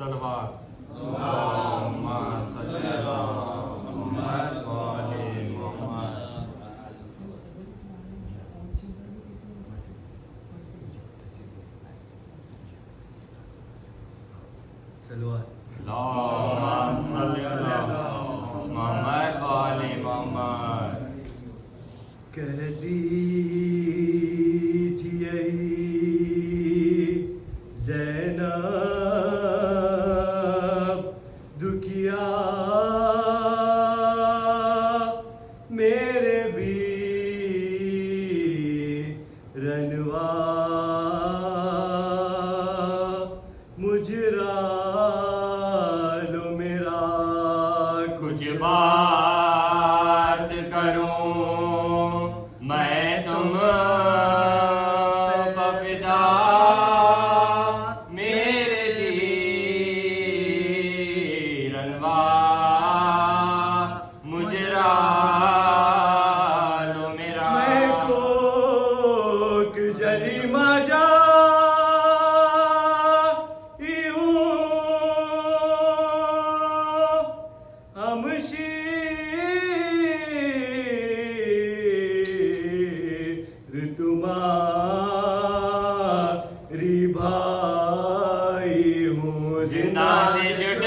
सलवात अल्लाहुम्मा सल्ली अला मुहम्मद व आले मुहम्मद। अल्लाहुम्मा सल्ली अला मुहम्मद व आले मुहम्मद। कहती थी यही ज़ैनब दुखिया मेरे भी रनवा मुजरा लो मेरा कुछ बात करूं मैं तुम बफिदा मेरे दिल रनवा मुजरा लो मेरा। मैं कोक जलीमा जा तुम्हारी भाई हूँ जिंदा से जुड़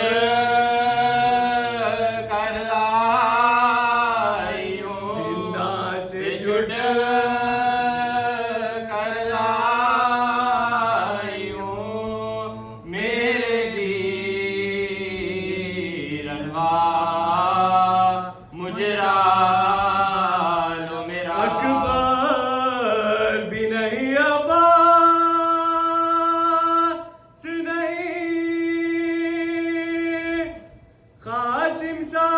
कर आई हूँ, जिंदा से जुड़ कर आई हूँ मेरे वीर रनवा मुजरा लो मेरा। अकबर भी नहीं अब्बास नहीं कासिम सा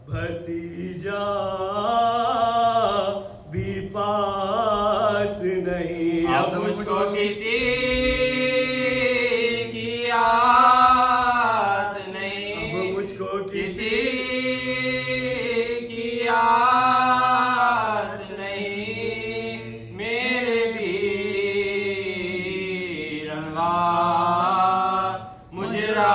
भतीजा भी पास नहीं। अब मुझको किसी की आस नहीं, अब मुझको किसी की आस नहीं मेरे वीर रनवा मुजरा